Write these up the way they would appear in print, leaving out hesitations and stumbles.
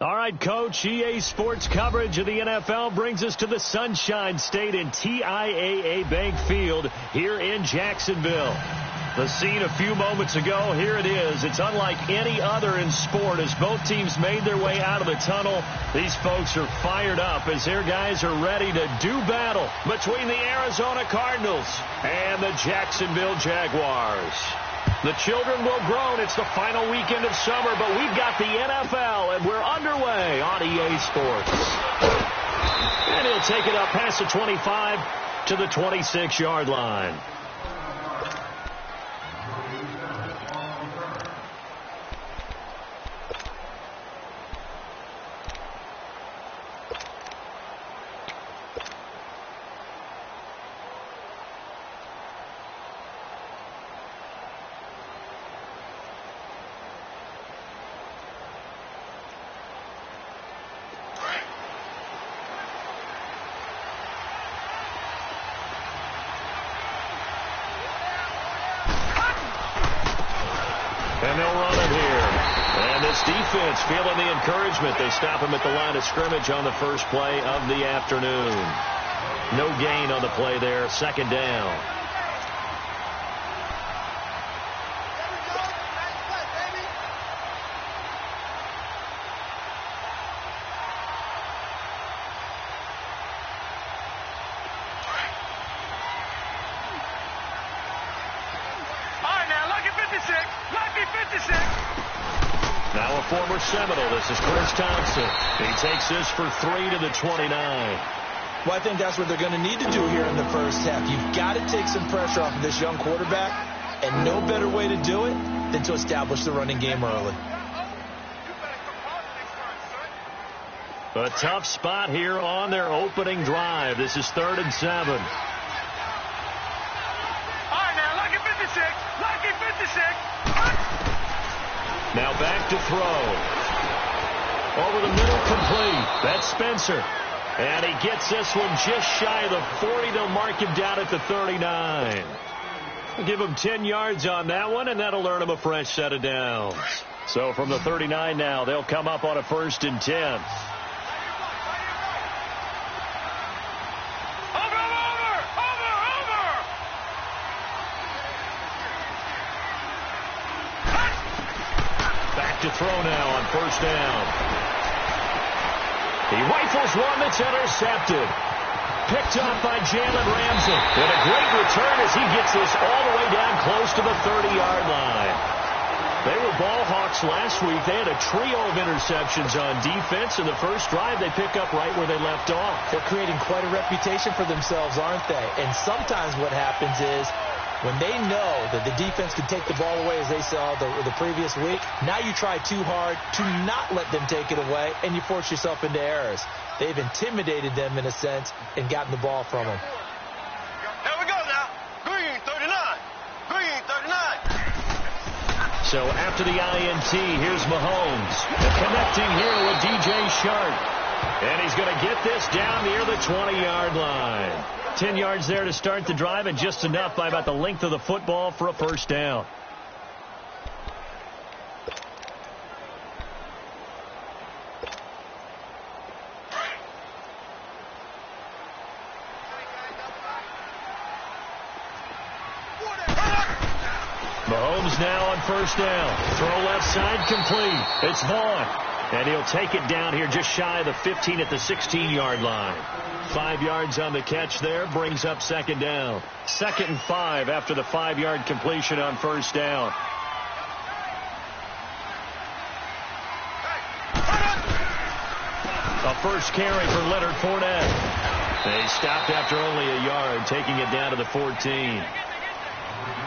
All right, Coach, EA Sports coverage of the NFL brings us to the Sunshine State in TIAA Bank Field here in Jacksonville. The scene a few moments ago, here it is. It's unlike any other in sport as both teams made their way out of the tunnel. These folks are fired up as their guys are ready to do battle between the Arizona Cardinals and the Jacksonville Jaguars. The children will groan. It's the final weekend of summer, but we've got the NFL, and we're underway on EA Sports. And he'll take it up past the 25 to the 26-yard line. And they'll run it here. And this defense feeling the encouragement. They stop him at the line of scrimmage on the first play of the afternoon. No gain on the play there. Second down. Now a former Seminole. This is Chris Thompson. He takes this for 3 to the 29. Well, I think that's what they're going to need to do here in the first half. You've got to take some pressure off of this young quarterback, and no better way to do it than to establish the running game early. A tough spot here on their opening drive. This is 3rd and 7. All right, now, lucky 56. Lucky 56. Now back to throw. Over the middle, complete. That's Spencer. And he gets this one just shy of the 40. They'll mark him down at the 39. We'll give him 10 yards on that one, and that'll earn him a fresh set of downs. So from the 39 now, they'll come up on a 1st and 10. To throw now on 1st down. He rifles one that's intercepted. Picked off by Jalen Ramsey. And a great return as he gets this all the way down close to the 30-yard line. They were ball hawks last week. They had a trio of interceptions on defense. In the first drive, they pick up right where they left off. They're creating quite a reputation for themselves, aren't they? And sometimes what happens is when they know that the defense can take the ball away, as they saw the previous week, now you try too hard to not let them take it away, and you force yourself into errors. They've intimidated them, in a sense, and gotten the ball from them. Here we go now. Green 39. Green 39. So after the INT, here's Mahomes. Connecting here with DJ Shark. And he's going to get this down near the 20-yard line. 10 yards there to start the drive, and just enough by about the length of the football for a 1st down. Mahomes now on 1st down. Throw left side, complete. It's Vaughn. And he'll take it down here just shy of the 15 at the 16-yard line. 5 yards on the catch there, brings up 2nd down. 2nd and 5 after the 5-yard completion on 1st down. A first carry for Leonard Fournette. They stopped after only a yard, taking it down to the 14.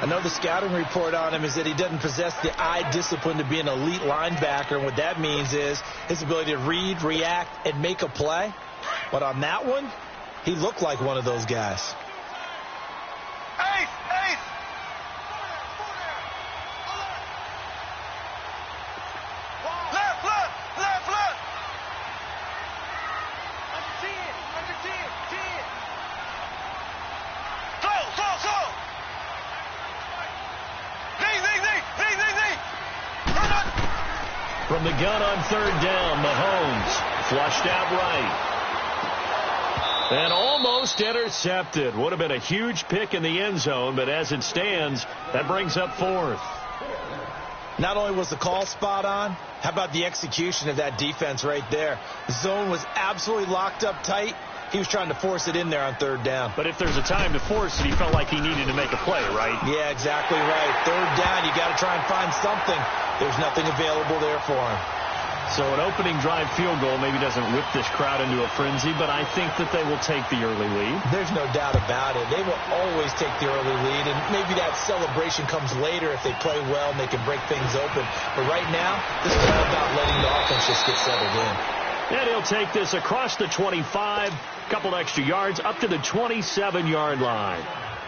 I know the scouting report on him is that he doesn't possess the eye discipline to be an elite linebacker. And what that means is his ability to read, react, and make a play. But on that one, he looked like one of those guys. Ace! Ace! Left, left, left, left! Under 10, under 10, 10. Slow, slow, slow! Zing, zing, zing, zing, zing, zing! Run up! From From the gun on third down, Mahomes flushed out right. And almost intercepted. Would have been a huge pick in the end zone, but as it stands, that brings up fourth. Not only was the call spot on, how about the execution of that defense right there? The zone was absolutely locked up tight. He was trying to force it in there on third down. But if there's a time to force it, he felt like he needed to make a play, right? Yeah, exactly right. Third down, you got to try and find something. There's nothing available there for him. So an opening drive field goal maybe doesn't whip this crowd into a frenzy, but I think that they will take the early lead. There's no doubt about it. They will always take the early lead, and maybe that celebration comes later if they play well and they can break things open. But right now, this is all about letting the offense just get settled in. And he'll take this across the 25, couple extra yards, up to the 27-yard line.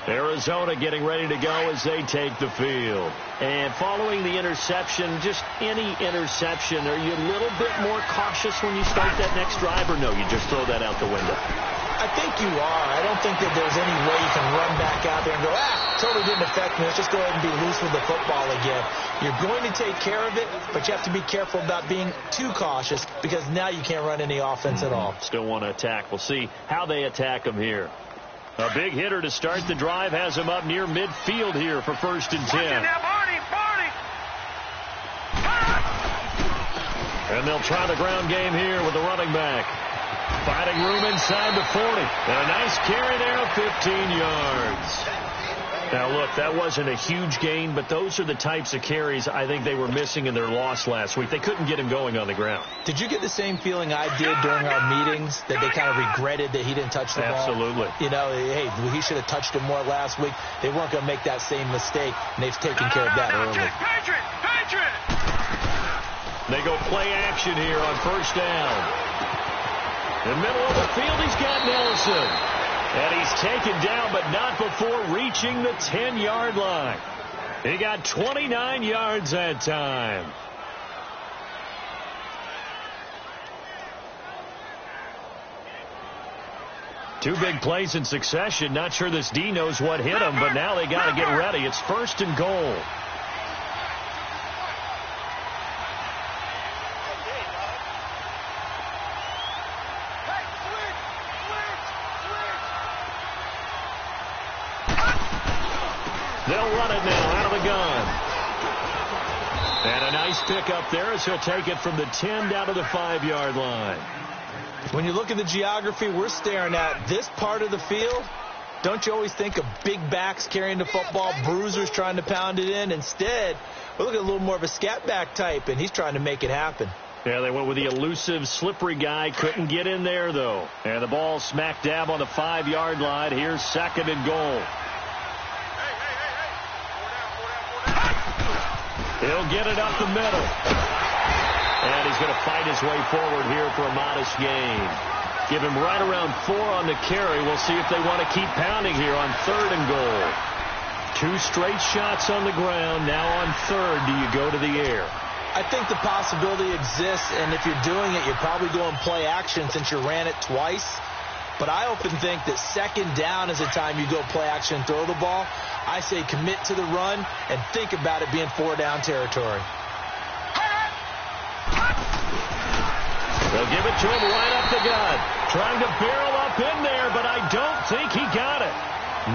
Arizona getting ready to go as they take the field. And following the interception, just any interception, are you a little bit more cautious when you start that next drive, or no, you just throw that out the window? I think you are. I don't think that there's any way you can run back out there and go, totally didn't affect me. Let's just go ahead and be loose with the football again. You're going to take care of it, but you have to be careful about being too cautious because now you can't run any offense at all. Still want to attack. We'll see how they attack them here. A big hitter to start the drive has him up near midfield here for 1st and 10. And they'll try the ground game here with the running back. Finding room inside the 40. And a nice carry there of 15 yards. Now, look, that wasn't a huge gain, but those are the types of carries I think they were missing in their loss last week. They couldn't get him going on the ground. Did you get the same feeling I did during our meetings, that they kind of regretted that he didn't touch the ball? Absolutely. You know, hey, he should have touched it more last week. They weren't going to make that same mistake, and they've taken care of that early. They go play action here on 1st down. In the middle of the field, he's got Nelson. And he's taken down, but not before reaching the 10-yard line. He got 29 yards that time. Two big plays in succession. Not sure this D knows what hit him, but now they got to get ready. It's 1st and goal. They'll run it now out of the gun. And a nice pick up there as he'll take it from the 10 down to the 5-yard line. When you look at the geography we're staring at, this part of the field, don't you always think of big backs carrying the football, bruisers trying to pound it in? Instead, we're looking at a little more of a scat back type, and he's trying to make it happen. Yeah, they went with the elusive, slippery guy. Couldn't get in there, though. And the ball smack dab on the 5-yard line. Here's 2nd and goal. He'll get it up the middle. And he's going to fight his way forward here for a modest gain. Give him right around 4 on the carry. We'll see if they want to keep pounding here on 3rd and goal. 2 straight shots on the ground. Now on 3rd, do you go to the air? I think the possibility exists, and if you're doing it, you're probably going play action since you ran it twice. But I often think that 2nd down is the time you go play action and throw the ball. I say commit to the run and think about it being 4-down territory. They'll give it to him right up the gut. Trying to barrel up in there, but I don't think he got it.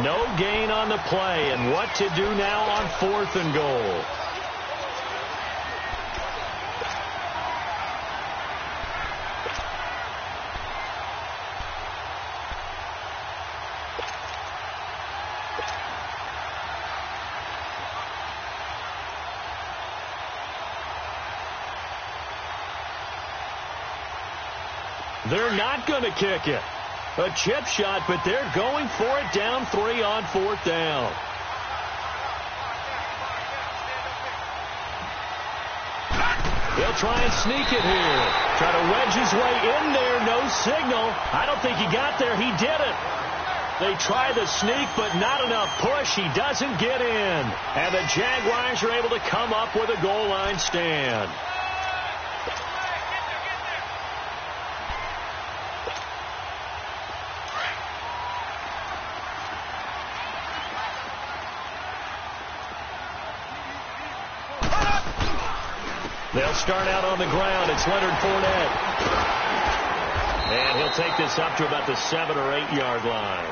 No gain on the play, and what to do now on 4th and goal. They're not going to kick it. A chip shot, but they're going for it down 3 on 4th down. He'll try and sneak it here. Try to wedge his way in there. No signal. I don't think he got there. He did it. They try the sneak, but not enough push. He doesn't get in. And the Jaguars are able to come up with a goal line stand. They'll They'll start out on the ground. It's Leonard Fournette. And he'll take this up to about the 7 or 8 yard line.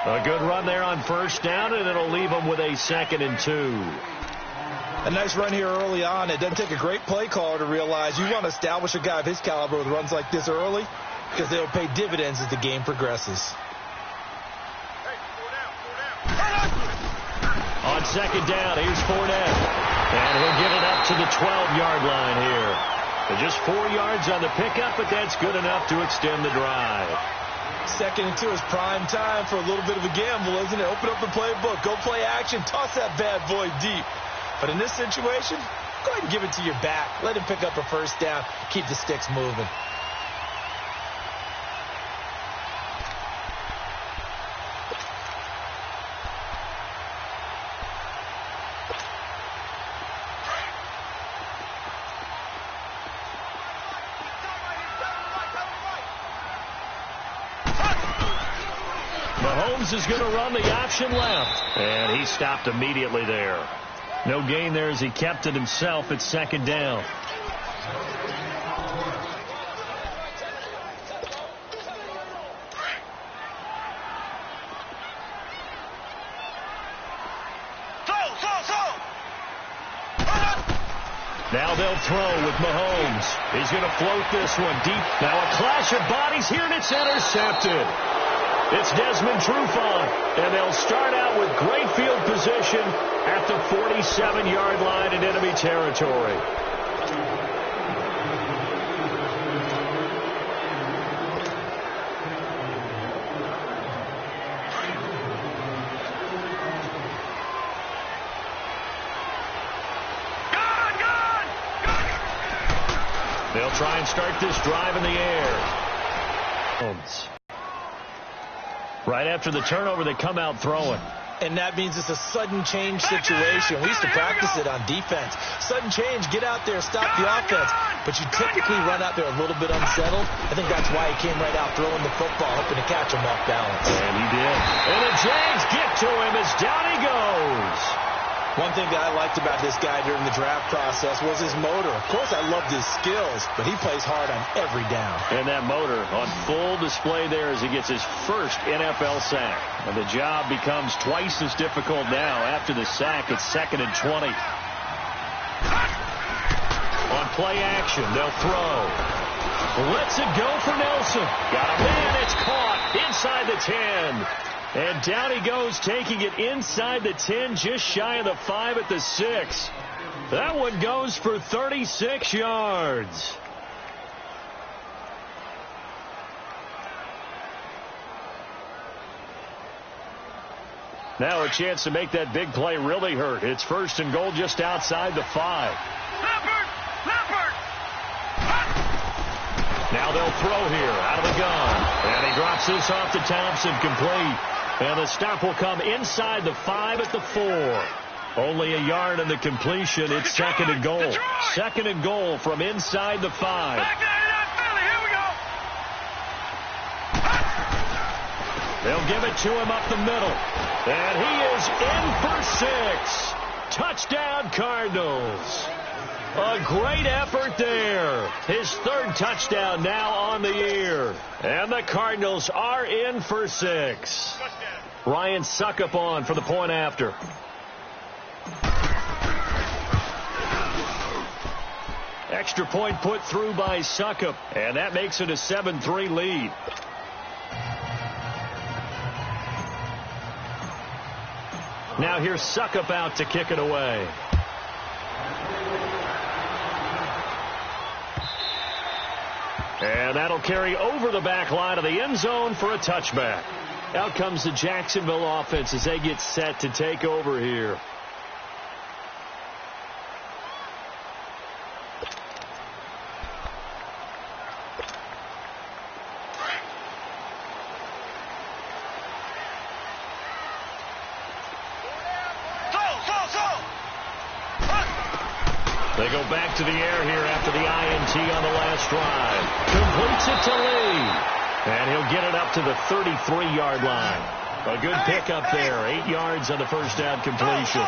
A good run there on first down, and it'll leave them with a 2nd and 2. A nice run here early on. It doesn't take a great play caller to realize you want to establish a guy of his caliber with runs like this early, because they'll pay dividends as the game progresses. On 2nd down, here's Fournette. And he'll get it up to the 12-yard line here. Just 4 yards on the pickup, but that's good enough to extend the drive. 2nd and 2 is prime time for a little bit of a gamble, isn't it? Open up the playbook. Go play action. Toss that bad boy deep. But in this situation, go ahead and give it to your back. Let him pick up a first down. Keep the sticks moving. Mahomes is going to run the option left. And he stopped immediately there. No gain there as he kept it himself at 2nd down. Now they'll throw with Mahomes. He's going to float this one deep. Now a clash of bodies here, and it's intercepted. It's Desmond Trufant, and they'll start out with great field position at the 47-yard line in enemy territory. They'll try and start this drive in the air. Holmes. Right after the turnover, they come out throwing. And that means it's a sudden change situation. We used to practice it on defense. Sudden change, get out there, stop the offense. But you typically run out there a little bit unsettled. I think that's why he came right out throwing the football, hoping to catch him off balance. And he did. And the Jags get to him as down he goes. One thing that I liked about this guy during the draft process was his motor. Of course, I loved his skills, but he plays hard on every down. And that motor on full display there as he gets his first NFL sack. And the job becomes twice as difficult now after the sack. It's 2nd and 20. On play action, they'll throw. Lets it go for Nelson. Got a man, it's caught inside the 10. And down he goes, taking it inside the 10, just shy of the 5 at the 6. That one goes for 36 yards. Now a chance to make that big play really hurt. It's 1st and goal just outside the 5. Now they'll throw here out of the gun. And he drops this off to Thompson, complete. And the stop will come inside the 5 at the 4. Only a yard in the completion. It's 2nd and goal. 2nd and goal from inside the 5. They'll give it to him up the middle. And he is in for 6. Touchdown, Cardinals. A great effort there. His 3rd touchdown now on the year. And the Cardinals are in for 6. Ryan Suckup on for the point after. Extra point put through by Suckup. And that makes it a 7-3 lead. Now here's Suckup out to kick it away. And that'll carry over the back line of the end zone for a touchback. Out comes the Jacksonville offense as they get set to take over here. They go back to the air here after the INT on the last drive. Completes it to Lee. And he'll get it up to the 33-yard line. A good pickup there. 8 yards on the first down completion.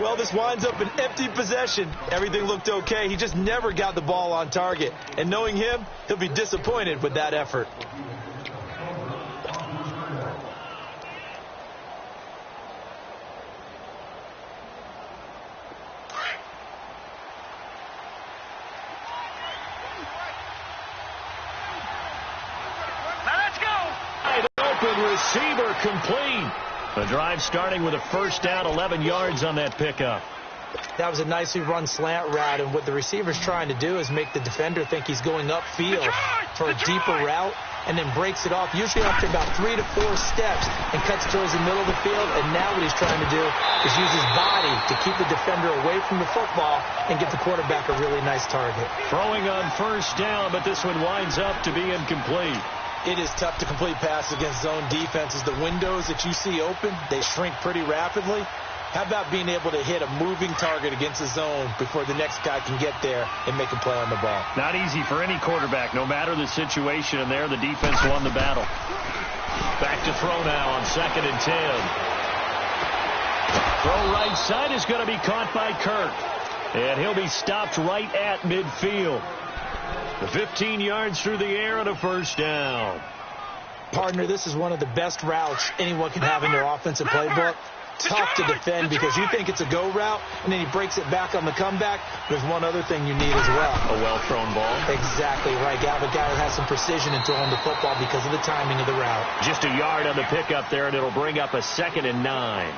Well, this winds up an empty possession. Everything looked okay. He just never got the ball on target. And knowing him, he'll be disappointed with that effort. Receiver complete. The drive starting with a first down, 11 yards on that pickup. That was a nicely run slant route, and what the receiver's trying to do is make the defender think he's going upfield for a deeper route, and then breaks it off, usually after about 3 to 4 steps, and cuts towards the middle of the field. And now what he's trying to do is use his body to keep the defender away from the football and get the quarterback a really nice target. Throwing on first down, but this one winds up to be incomplete. It is tough to complete passes against zone defenses. The windows that you see open, they shrink pretty rapidly. How about being able to hit a moving target against the zone before the next guy can get there and make a play on the ball? Not easy for any quarterback, no matter the situation. And there, the defense won the battle. Back to throw now on 2nd and 10. Throw right side is going to be caught by Kirk. And he'll be stopped right at midfield. The 15 yards through the air and a first down. Partner, this is one of the best routes anyone can have in their offensive playbook. Tough to defend because you think it's a go route, and then he breaks it back on the comeback. There's one other thing you need as well. A well-thrown ball. Exactly right. You have a guy who has some precision in throwing the football because of the timing of the route. Just a yard on the pickup there, and it'll bring up a 2nd and 9.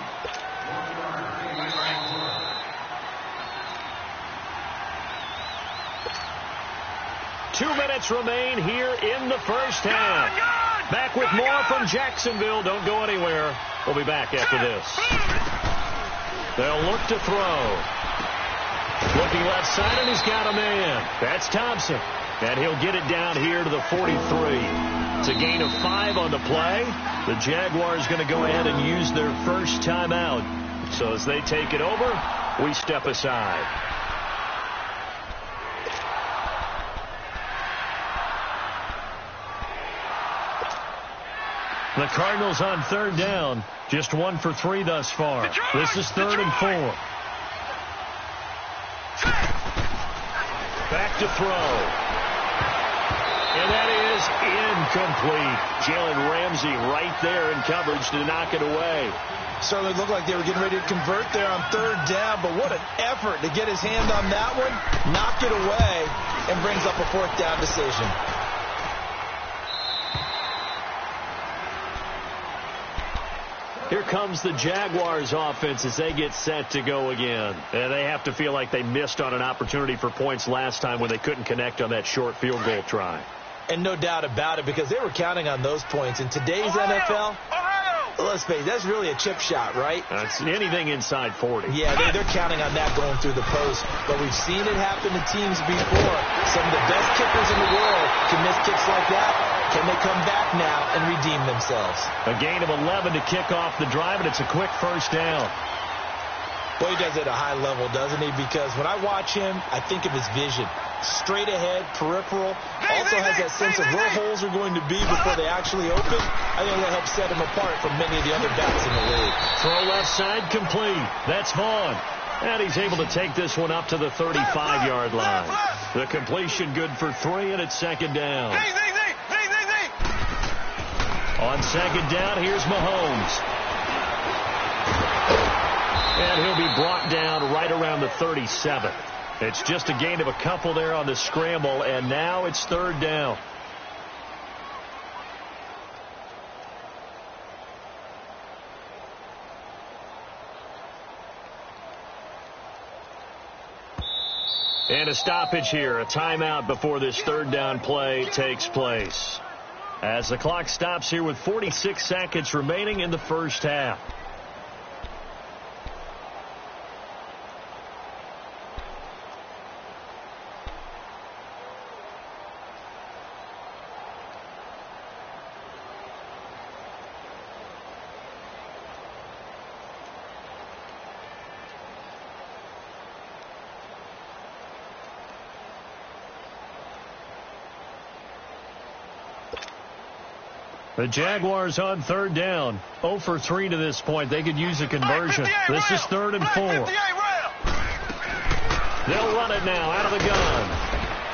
Two minutes remain here in the first half. Back with more from Jacksonville. Don't go anywhere. We'll be back after this. They'll look to throw. Looking left side, and he's got a man. That's Thompson. And he'll get it down here to the 43. It's a gain of 5 on the play. The Jaguars going to go ahead and use their first timeout. So as they take it over, we step aside. The Cardinals on 3rd down. Just 1 for 3 thus far. This is 3rd and 4. Back to throw. And that is incomplete. Jalen Ramsey right there in coverage to knock it away. Certainly looked like they were getting ready to convert there on 3rd down, but what an effort to get his hand on that one, knock it away, and brings up a 4th down decision. Here comes the Jaguars offense as they get set to go again. And they have to feel like they missed on an opportunity for points last time when they couldn't connect on that short field goal try. And no doubt about it, because they were counting on those points. In today's NFL, let's face it, that's really a chip shot, right? That's anything inside 40. Yeah, they're counting on that going through the post. But we've seen it happen to teams before. Some of the best kickers in the world can miss kicks like that. Can they come back now and redeem themselves? A gain of 11 to kick off the drive, and it's a quick first down. Well, he does it at a high level, doesn't he? Because when I watch him, I think of his vision. Straight ahead, peripheral. Also has that sense of where holes are going to be before they actually open. I think that helps set him apart from many of the other backs in the league. Throw left side complete. That's Vaughn. And he's able to take this one up to the 35-yard line. The completion good for 3, and it's 2nd down. On 2nd down, here's Mahomes. And he'll be brought down right around the 37. It's just a gain of a couple there on the scramble, and now it's 3rd down. And a stoppage here, a timeout before this 3rd down play takes place. As the clock stops here with 46 seconds remaining in the first half. The Jaguars on third down. 0 for 3 to this point. They could use a conversion. This is 3rd and 4. They'll run it now out of the gun.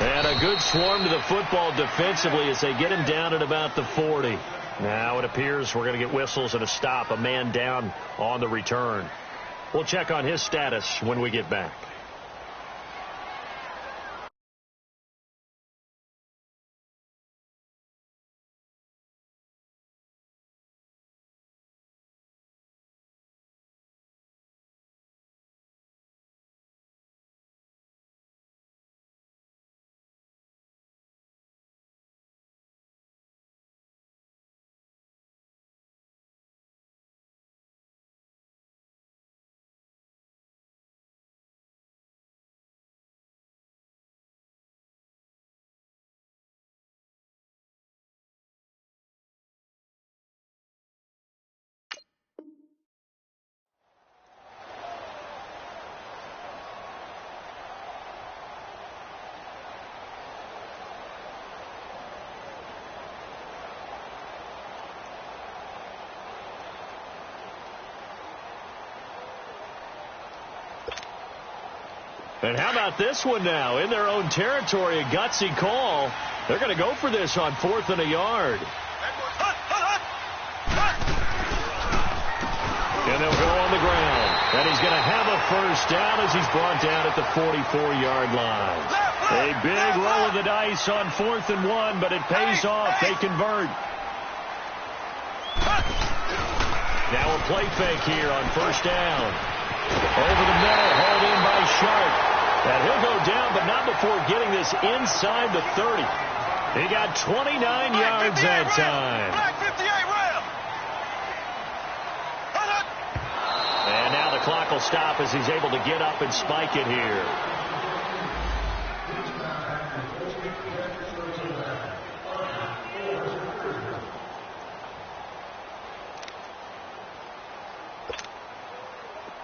And a good swarm to the football defensively as they get him down at about the 40. Now it appears we're going to get whistles and a stop. A man down on the return. We'll check on his status when we get back. And how about this one now? In their own territory, a gutsy call. They're going to go for this on 4th and a yard. And they'll go on the ground. And he's going to have a first down as he's brought down at the 44-yard line. A big roll of the dice on 4th and 1, but it pays off. They convert. Now a play fake here on first down. Over the middle, hauled in by Sharp. And he'll go down, but not before getting this inside the 30. He got 29 yards that time. And now the clock will stop as he's able to get up and spike it here.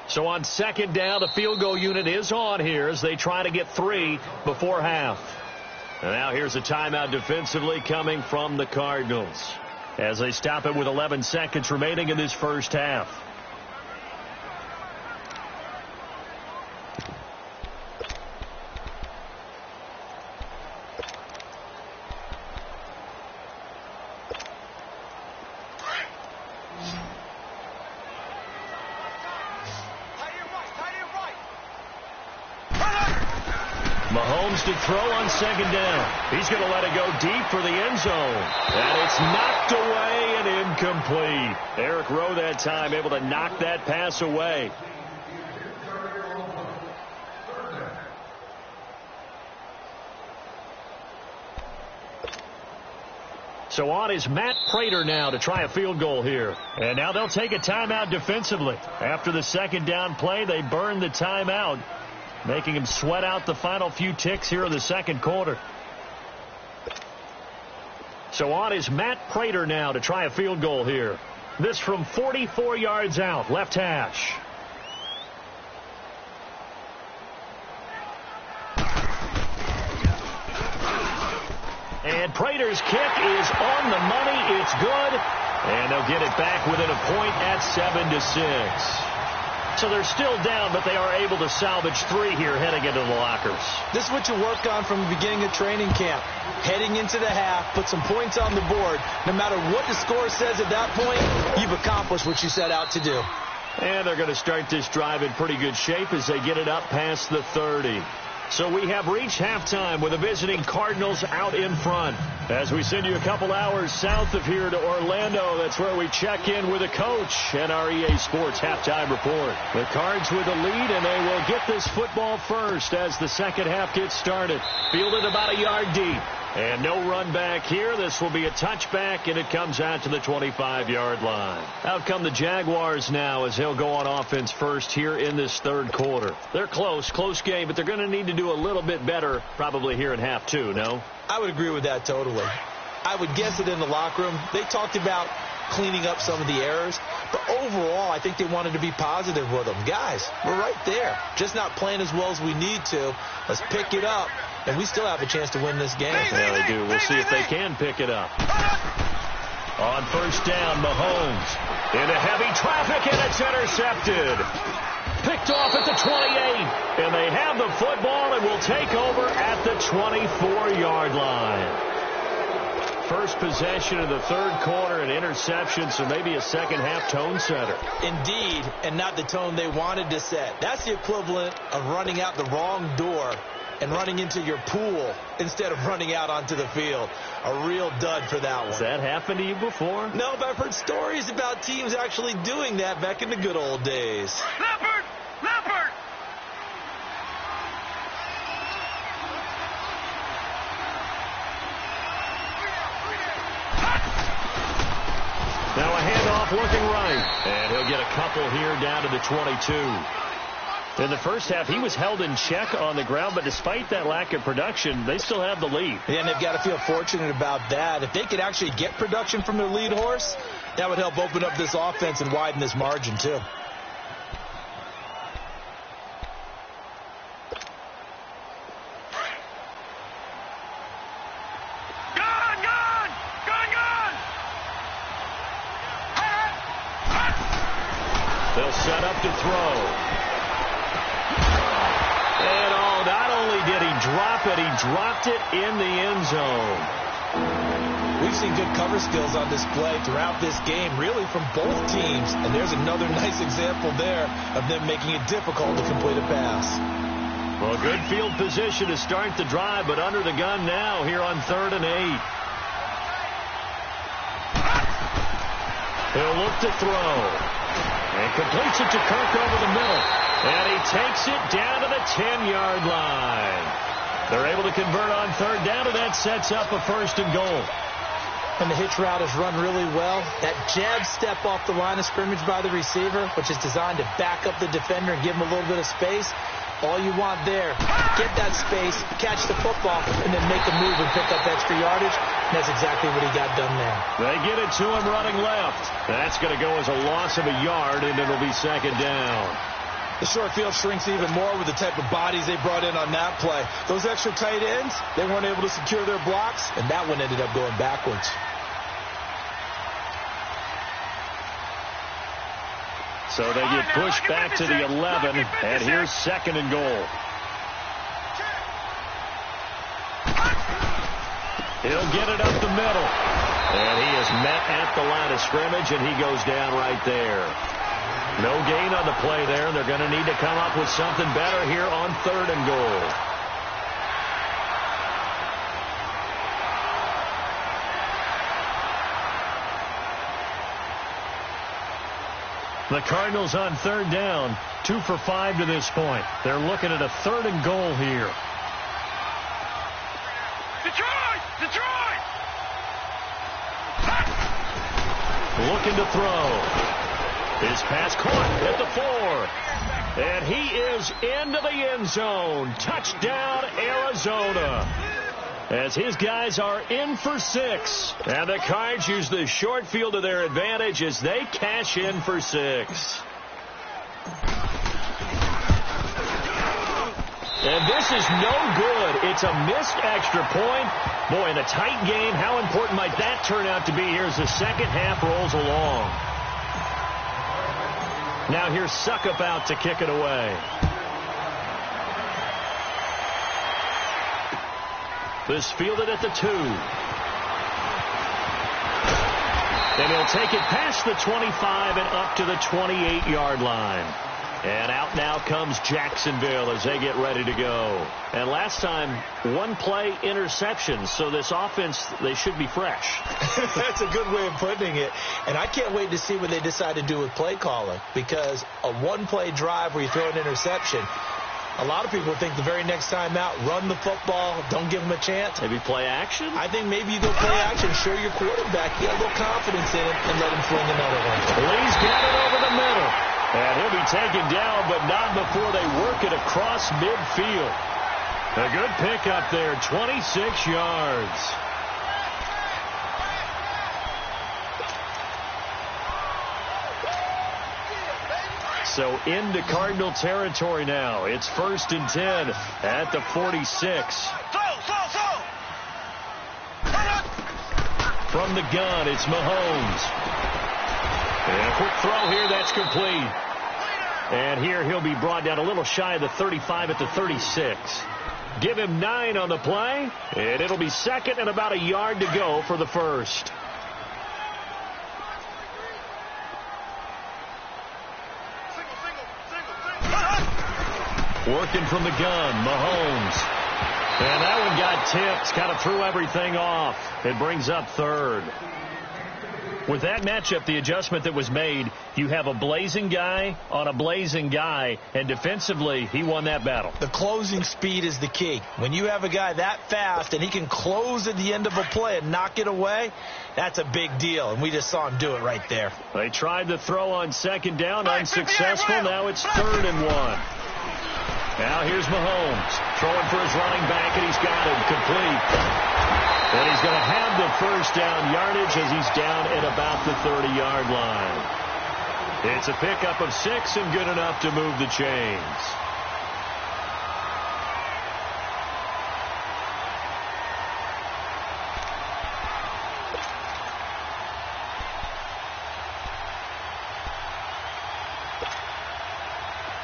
So on second down, the field goal unit is on here as they try to get 3 before half. And now here's a timeout defensively coming from the Cardinals as they stop it with 11 seconds remaining in this first half. Mahomes to throw on second down. He's going to let it go deep for the end zone. And it's knocked away and incomplete. Eric Rowe that time able to knock that pass away. So on is Matt Prater now to try a field goal here. And now they'll take a timeout defensively. After the second down play, they burn the timeout, making him sweat out the final few ticks here in the second quarter. So on is Matt Prater now to try a field goal here. This from 44 yards out, left hash. And Prater's kick is on the money. It's good. And they'll get it back within a point at 7-6. So they're still down, but they are able to salvage 3 here heading into the lockers. This is what you work on from the beginning of training camp. Heading into the half, put some points on the board. No matter what the score says at that point, you've accomplished what you set out to do. And they're going to start this drive in pretty good shape as they get it up past the 30. So we have reached halftime with the visiting Cardinals out in front. As we send you a couple hours south of here to Orlando, that's where we check in with the coach and our EA Sports halftime report. The Cards with the lead, and they will get this football first as the second half gets started. Fielded about a yard deep. And no run back here. This will be a touchback, and it comes out to the 25-yard line. Out come the Jaguars now as they'll go on offense first here in this third quarter. They're close game, but they're going to need to do a little bit better probably here in half 2, no? I would agree with that totally. I would guess that in the locker room, they talked about cleaning up some of the errors. But overall, I think they wanted to be positive with them. Guys, we're right there. Just not playing as well as we need to. Let's pick it up. And we still have a chance to win this game. Yeah, they do. We'll see if they can pick it up. On first down, Mahomes into heavy traffic, and it's intercepted. Picked off at the 28, and they have the football and will take over at the 24-yard line. First possession of the third quarter, an interception, so maybe a second-half tone setter. Indeed, and not the tone they wanted to set. That's the equivalent of running out the wrong door and running into your pool instead of running out onto the field. A real dud for that one. Has that happened to you before? No, but I've heard stories about teams actually doing that back in the good old days. Leopard! Leopard! Now a handoff looking right. And he'll get a couple here down to the 22. In the first half, he was held in check on the ground, but despite that lack of production, they still have the lead. Yeah, and they've got to feel fortunate about that. If they could actually get production from their lead horse, that would help open up this offense and widen this margin, too. They'll set up to throw. And not only did he drop it, he dropped it in the end zone. We've seen good cover skills on display throughout this game, really from both teams. And there's another nice example there of them making it difficult to complete a pass. Well, good field position to start the drive, but under the gun now here on 3rd and 8. He'll look to throw. And completes it to Kirk over the middle. And he takes it down to the 10-yard line. They're able to convert on 3rd down, and that sets up a 1st and goal. And the hitch route is run really well. That jab step off the line of scrimmage by the receiver, which is designed to back up the defender and give him a little bit of space. All you want there, get that space, catch the football, and then make a move and pick up extra yardage. And that's exactly what he got done there. They get it to him running left. That's going to go as a loss of a yard, and it'll be 2nd down. The short field shrinks even more with the type of bodies they brought in on that play. Those extra tight ends, they weren't able to secure their blocks, and that one ended up going backwards. So they get pushed back to the 11, and here's 2nd and goal. He'll get it up the middle. And he is met at the line of scrimmage, and he goes down right there. No gain on the play there, and they're going to need to come up with something better here on 3rd and goal. The Cardinals on 3rd down, 2 for 5 to this point. They're looking at a 3rd and goal here. Detroit! Detroit! Looking to throw. His pass caught at the 4. And he is into the end zone. Touchdown, Arizona. As his guys are in for 6. And the Cards use the short field to their advantage as they cash in for 6. And this is no good. It's a missed extra point. Boy, in a tight game, how important might that turn out to be here as the second half rolls along. Now here's Suckup out to kick it away. This fielded at the 2. And he'll take it past the 25 and up to the 28-yard line. And out now comes Jacksonville as they get ready to go. And last time, 1-play interception. So this offense, they should be fresh. That's a good way of putting it. And I can't wait to see what they decide to do with play calling. Because a 1-play drive where you throw an interception, a lot of people think the very next time out, run the football, don't give them a chance. Maybe play action? I think maybe you go play action, show your quarterback, you got a little confidence in him, and let him fling another one. Lee's got it over the middle. And he'll be taken down, but not before they work it across midfield. A good pickup there, 26 yards. So into Cardinal territory now. It's 1st and 10 at the 46. From the gun, it's Mahomes. And a quick throw here, that's complete. And here he'll be brought down a little shy of the 35 at the 36. Give him 9 on the play, and it'll be second and about a yard to go for the first. Working from the gun, Mahomes. And that one got tipped, kind of threw everything off. It brings up third. With that matchup, the adjustment that was made, you have a blazing guy on a blazing guy, and defensively, he won that battle. The closing speed is the key. When you have a guy that fast and he can close at the end of a play and knock it away, that's a big deal, and we just saw him do it right there. They tried the throw on second down, unsuccessful. Now it's 3rd and 1. Now here's Mahomes throwing for his running back, and he's got him complete. And he's going to have the first down yardage as he's down at about the 30-yard line. It's a pickup of 6 and good enough to move the chains.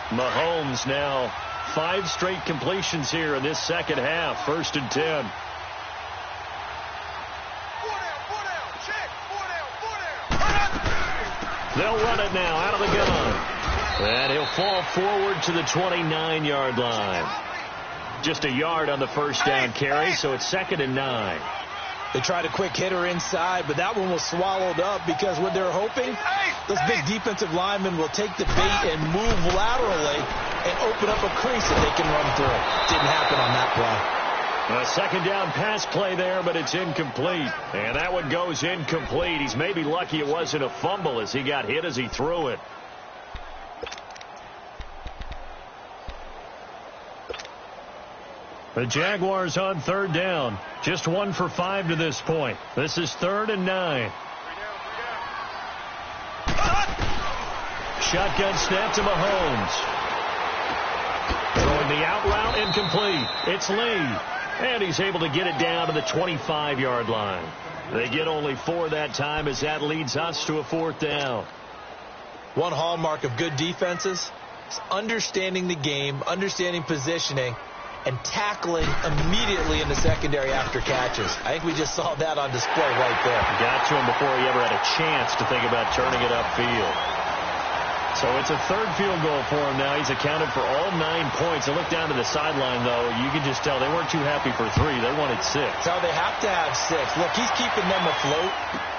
Mahomes now 5 straight completions here in this second half. 1st and 10. They'll run it now out of the gun. And he'll fall forward to the 29-yard line. Just a yard on the first down carry, so it's 2nd and 9. They tried a quick hitter inside, but that one was swallowed up because what they're hoping, those big defensive linemen will take the bait and move laterally and open up a crease that they can run through. Didn't happen on that play. A second down pass play there, but it's incomplete. And that one goes incomplete. He's maybe lucky it wasn't a fumble as he got hit as he threw it. The Jaguars on 3rd down. Just 1 for 5 to this point. This is 3rd and 9. Shotgun snap to Mahomes. Throwing the out route, incomplete. It's Lee. And he's able to get it down to the 25-yard line. They get only 4 that time as that leads us to a 4th down. One hallmark of good defenses is understanding the game, understanding positioning, and tackling immediately in the secondary after catches. I think we just saw that on display right there. Got to him before he ever had a chance to think about turning it upfield. So it's a 3rd field goal for him now. He's accounted for all 9 points. And look down to the sideline, though. You can just tell they weren't too happy for 3. They wanted 6. So they have to have 6. Look, he's keeping them afloat,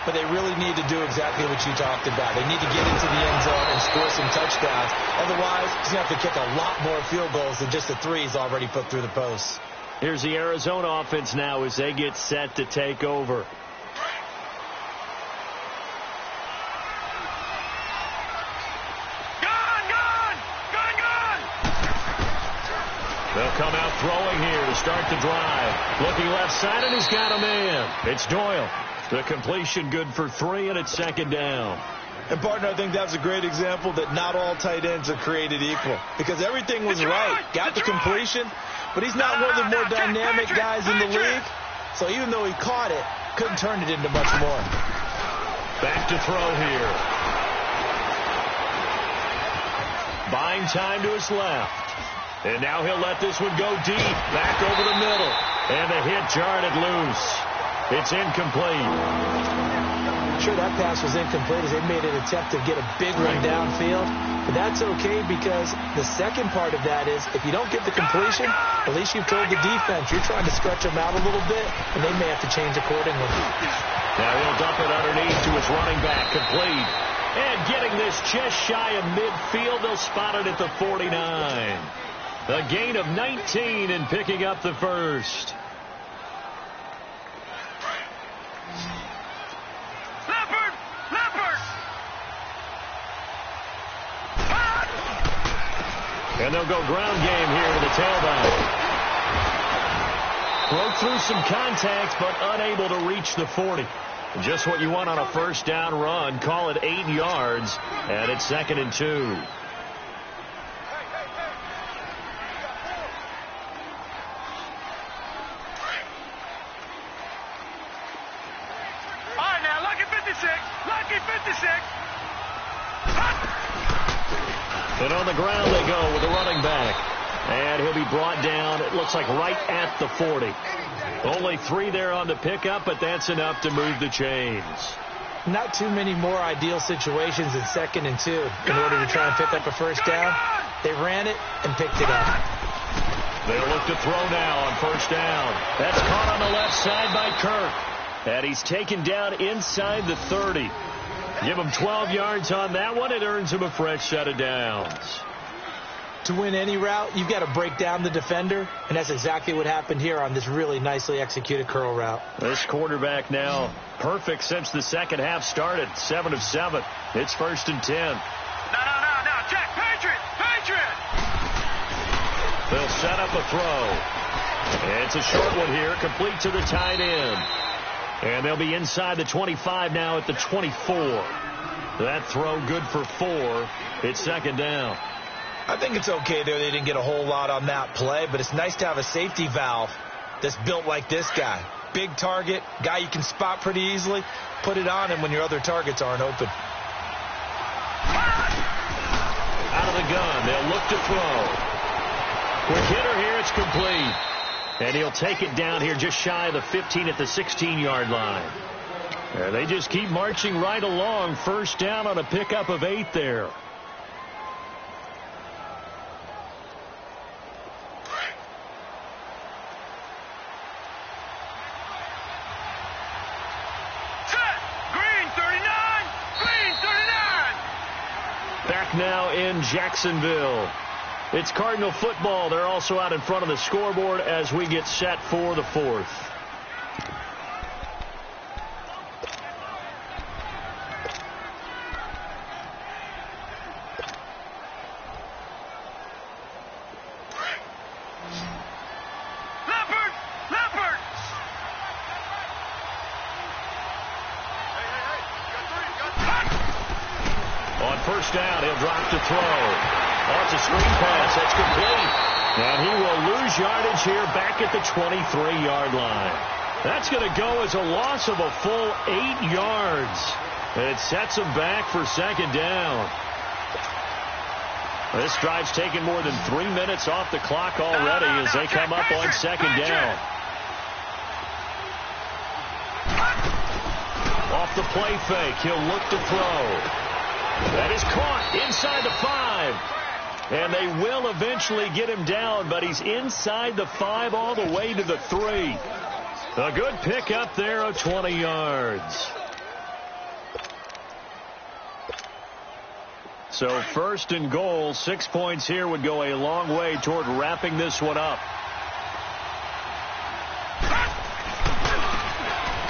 but they really need to do exactly what you talked about. They need to get into the end zone and score some touchdowns. Otherwise, he's going to have to kick a lot more field goals than just the 3 he's already put through the posts. Here's the Arizona offense now as they get set to take over. They'll come out throwing here to start the drive. Looking left side, and he's got a man. It's Doyle. The completion good for 3, and it's 2nd down. And, partner, I think that's a great example that not all tight ends are created equal. Because everything was right. Got the completion, but he's not one of the more dynamic guys in the league. So even though he caught it, couldn't turn it into much more. Back to throw here. Buying time to his left. And now he'll let this one go deep. Back over the middle. And the hit jarred it loose. It's incomplete. Sure, that pass was incomplete as they made an attempt to get a big one downfield. But that's okay because the second part of that is if you don't get the completion, at least you've told the defense you're trying to stretch them out a little bit, and they may have to change accordingly. Now he'll dump it underneath to his running back. Complete. And getting this just shy of midfield, they'll spot it at the 49. A gain of 19 and picking up the first. Leopard! Leopard! And they'll go ground game here to the tailback. Broke through some contact, but unable to reach the 40. Just what you want on a first down run. Call it 8 yards, and it's 2nd and 2. And on the ground they go with the running back. And he'll be brought down, it looks like right at the 40. Only 3 there on the pickup, but that's enough to move the chains. Not too many more ideal situations in 2nd and 2 in order to try and pick up a first down. They ran it and picked it up. They'll look to throw now on first down. That's caught on the left side by Kirk. And he's taken down inside the 30. Give him 12 yards on that one. It earns him a fresh set of downs. To win any route, you've got to break down the defender, and that's exactly what happened here on this really nicely executed curl route. This quarterback now perfect since the second half started. 7 of 7. It's 1st and 10. No, Jack, Patriot! They'll set up a throw. And it's a short one here, complete to the tight end. And they'll be inside the 25 now at the 24. That throw good for 4. It's 2nd down. I think it's okay there. They didn't get a whole lot on that play, but it's nice to have a safety valve that's built like this guy. Big target, guy you can spot pretty easily. Put it on him when your other targets aren't open. Out of the gun, they'll look to throw. Quick hitter here, it's complete. And he'll take it down here just shy of the 15 at the 16-yard line. And they just keep marching right along. First down on a pickup of 8 there. Back now in Jacksonville. It's Cardinal football. They're also out in front of the scoreboard as we get set for the 4th. First down, he'll drop to throw. Oh, it's a screen pass. That's complete. And he will lose yardage here back at the 23-yard line. That's going to go as a loss of a full 8 yards. And it sets him back for 2nd down. This drive's taken more than 3 minutes off the clock already as they come up on 2nd down. Off the play fake, he'll look to throw. That is caught inside the 5. And they will eventually get him down, but he's inside the 5 all the way to the 3. A good pickup there of 20 yards. So 1st and goal, 6 points here would go a long way toward wrapping this one up.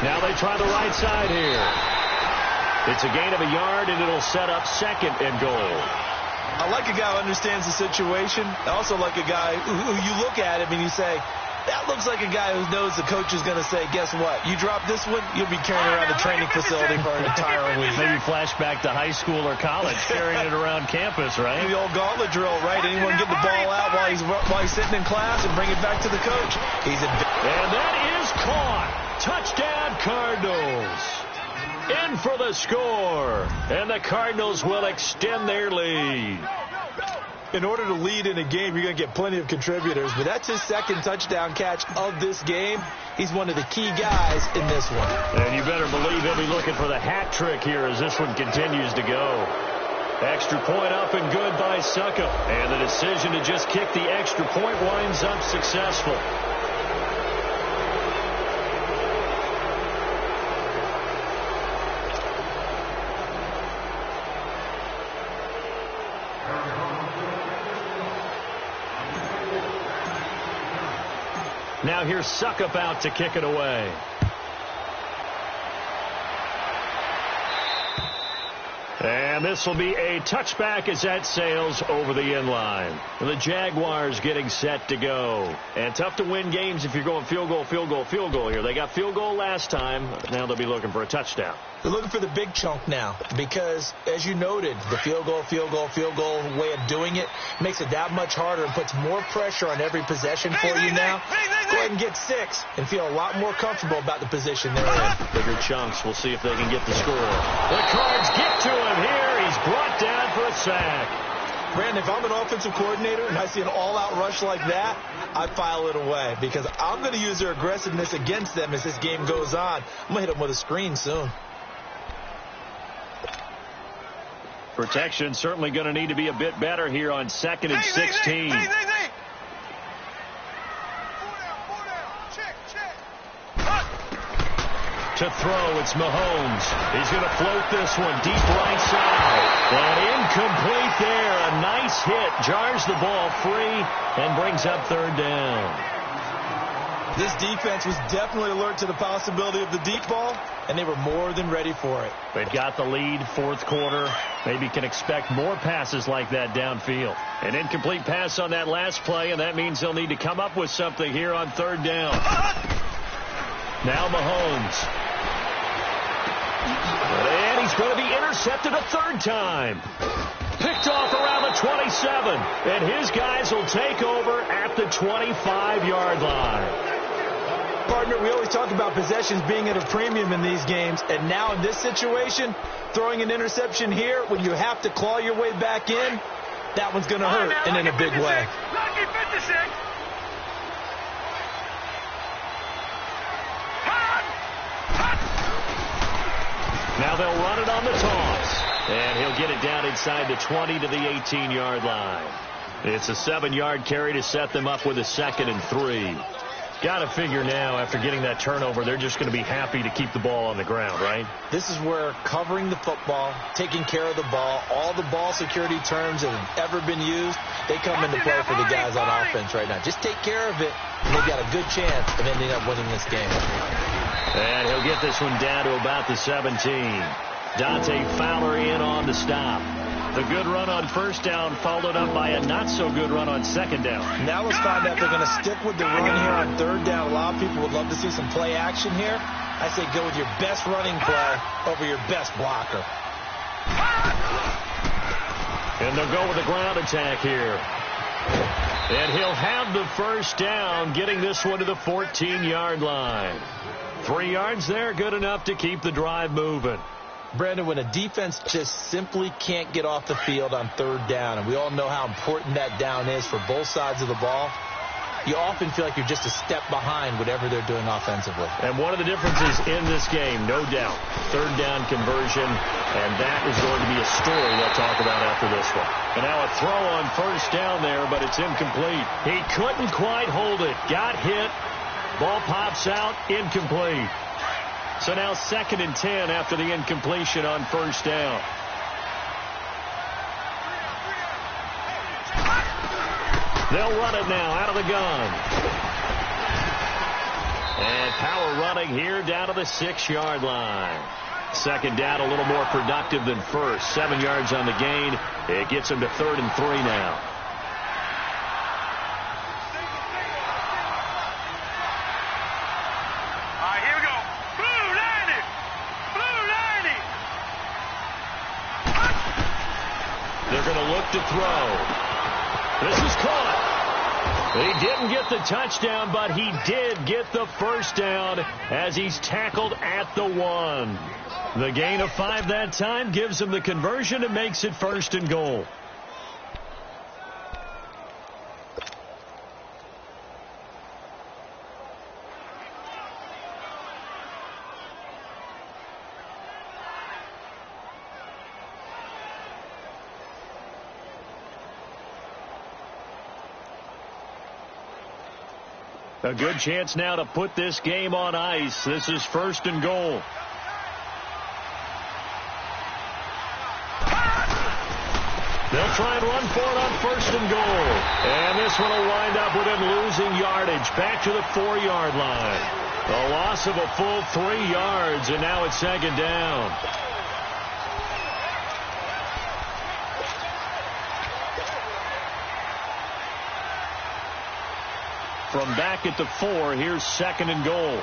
Now they try the right side here. It's a gain of a yard, and it'll set up 2nd and goal. I like a guy who understands the situation. I also like a guy who you look at him and you say, that looks like a guy who knows the coach is going to say, guess what? You drop this one, you'll be carrying around the training facility for an entire week. Maybe flashback to high school or college, carrying it around campus, right? The old gauntlet drill, right? Anyone get the ball out while he's sitting in class and bring it back to the coach. And that is caught. Touchdown, Cardinals. In for the score. And the Cardinals will extend their lead. In order to lead in a game, you're going to get plenty of contributors, but that's his 2nd touchdown catch of this game. He's one of the key guys in this one. And you better believe he'll be looking for the hat trick here as this one continues to go. Extra point up and good by Suckup. And the decision to just kick the extra point winds up successful. Now here's Suckup out to kick it away. And this will be a touchback as that sails over the end line. The Jaguars getting set to go. And tough to win games if you're going field goal, field goal, field goal here. They got field goal last time. Now they'll be looking for a touchdown. They're looking for the big chunk now because, as you noted, the field goal way of doing it makes it that much harder and puts more pressure on every possession for you now. Go ahead and get 6 and feel a lot more comfortable about the position they're in. Bigger chunks. We'll see if they can get the score. The Cards get to him here. He's brought down for a sack. Brandon, if I'm an offensive coordinator and I see an all-out rush like that, I file it away because I'm going to use their aggressiveness against them as this game goes on. I'm going to hit them with a screen soon. Protection certainly going to need to be a bit better here on 2nd and 16. To throw, it's Mahomes. He's going to float this one deep right side. And incomplete there. A nice hit. Jars the ball free and brings up 3rd down. This defense was definitely alert to the possibility of the deep ball, and they were more than ready for it. They've got the lead, 4th quarter. Maybe can expect more passes like that downfield. An incomplete pass on that last play, and that means they'll need to come up with something here on 3rd down. Now Mahomes. And he's going to be intercepted a 3rd time. Picked off around the 27. And his guys will take over at the 25-yard line. Partner, we always talk about possessions being at a premium in these games. And now in this situation, throwing an interception here when you have to claw your way back in, that one's going to hurt and in a big way. Lucky 56. Now they'll run it on the toss. And he'll get it down inside the 20 to the 18-yard line. It's a 7-yard carry to set them up with a 2nd and 3. Got to figure now, after getting that turnover, they're just going to be happy to keep the ball on the ground, right? This is where covering the football, taking care of the ball, all the ball security terms that have ever been used, they come into play for the guys on offense right now. Just take care of it, and they've got a good chance of ending up winning this game. And he'll get this one down to about the 17. Dante Fowler in on the stop. The good run on 1st down followed up by a not-so-good run on 2nd down. Now let's find out if they're going to stick with the run here on 3rd down. A lot of people would love to see some play action here. I say go with your best running play over your best blocker. And they'll go with the ground attack here. And he'll have the 1st down, getting this one to the 14-yard line. 3 yards there, good enough to keep the drive moving. Brandon, when a defense just simply can't get off the field on 3rd down, and we all know how important that down is for both sides of the ball, you often feel like you're just a step behind whatever they're doing offensively. And one of the differences in this game, no doubt, 3rd down conversion, and that is going to be a story they'll talk about after this one. And now a throw on 1st down there, but it's incomplete. He couldn't quite hold it. Got hit. Ball pops out, incomplete. So now 2nd and 10 after the incompletion on 1st down. They'll run it now out of the gun. And power running here down to the 6-yard line. 2nd down, a little more productive than 1st. 7 yards on the gain. It gets them to 3rd and 3 now. To throw. This is caught. He didn't get the touchdown, but he did get the 1st down as he's tackled at the 1. The gain of 5 that time gives him the conversion and makes it 1st and goal. A good chance now to put this game on ice. This is 1st and goal. They'll try and run for it on 1st and goal. And this one will wind up with him losing yardage back to the 4-yard line. A loss of a full 3 yards, and now it's 2nd down. From back at the 4, here's 2nd and goal.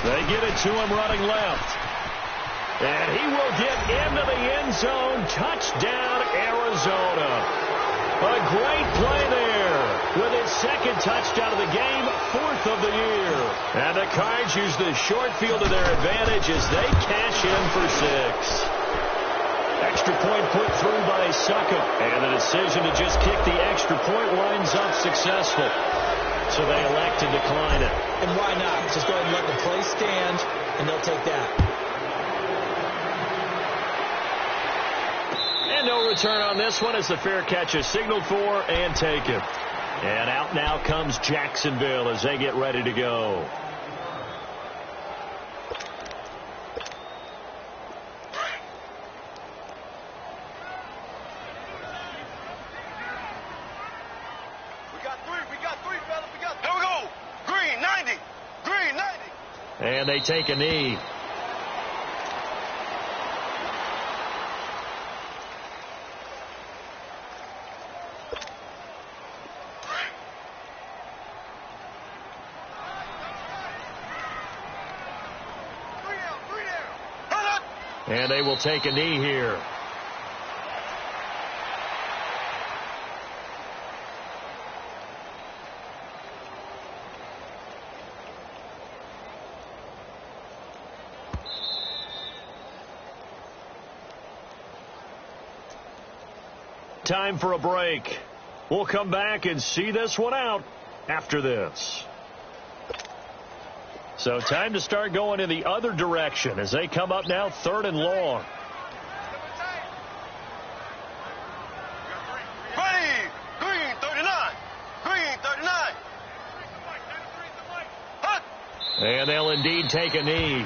They get it to him running left. And he will get into the end zone. Touchdown, Arizona. A great play there. with his second touchdown of the game, 4th of the year. And the Cards use the short field to their advantage as they cash in for 6. Extra point put through by Succop. And the decision to just kick the extra point winds up successful. So they elect to decline it. And why not? Just go ahead and let the play stand, and they'll take that. And no return on this one as the fair catch is signaled for and taken. And out now comes Jacksonville as they get ready to go. We got three, fellas. Here we go. Green, 90. Green, 90. And they take a knee. And they will take a knee here. Time for a break. We'll come back and see this one out after this. So time to start going in the other direction as they come up now 3rd and long. Ready. Green, 39. Green, 39. Hut. And they'll indeed take a knee.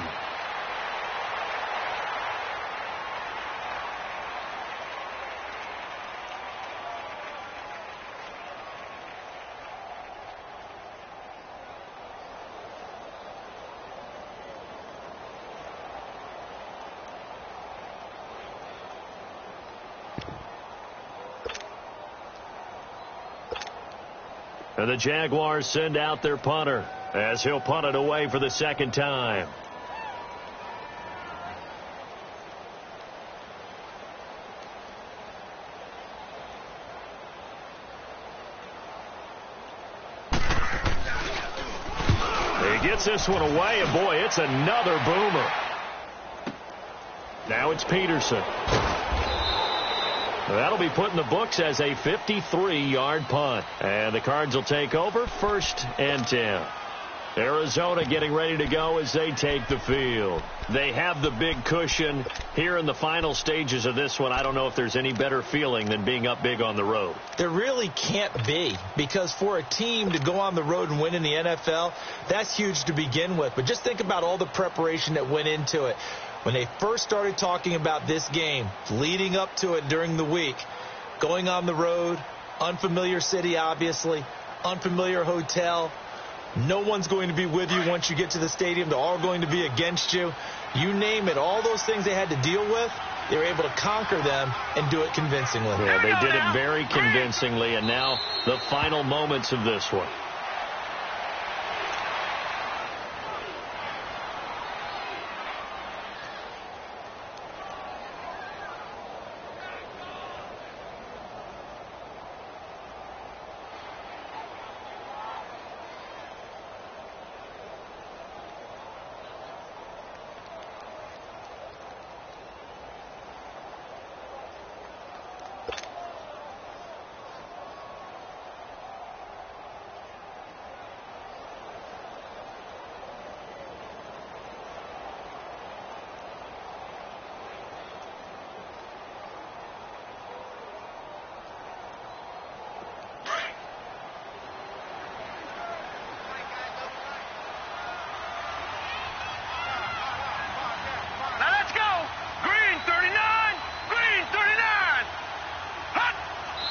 And the Jaguars send out their punter as he'll punt it away for the second time. He gets this one away, and boy, it's another boomer. Now it's Peterson. That'll be put in the books as a 53-yard punt. And the Cards will take over 1st and 10. Arizona getting ready to go as they take the field. They have the big cushion here in the final stages of this one. I don't know if there's any better feeling than being up big on the road. There really can't be, because for a team to go on the road and win in the NFL, that's huge to begin with. But just think about all the preparation that went into it. When they first started talking about this game, leading up to it during the week, going on the road, unfamiliar city, obviously, unfamiliar hotel, no one's going to be with you once you get to the stadium. They're all going to be against you. You name it, all those things they had to deal with, they were able to conquer them and do it convincingly. Yeah, they did it very convincingly, and now the final moments of this one.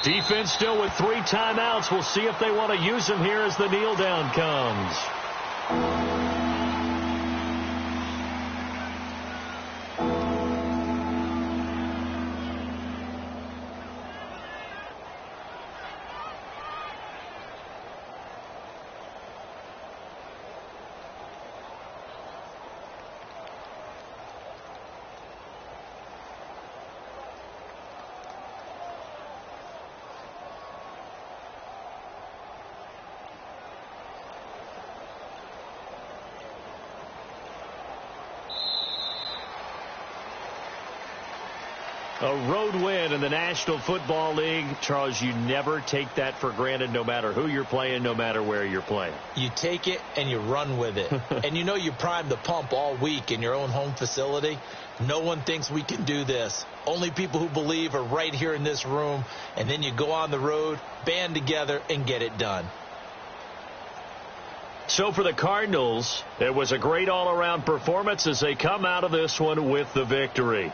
Defense still with 3 timeouts. We'll see if they want to use them here as the kneel down comes. A road win in the National Football League. Charles, you never take that for granted no matter who you're playing, no matter where you're playing. You take it and you run with it. And you know you primed the pump all week in your own home facility. No one thinks we can do this. Only people who believe are right here in this room. And then you go on the road, band together, and get it done. So for the Cardinals, it was a great all-around performance as they come out of this one with the victory.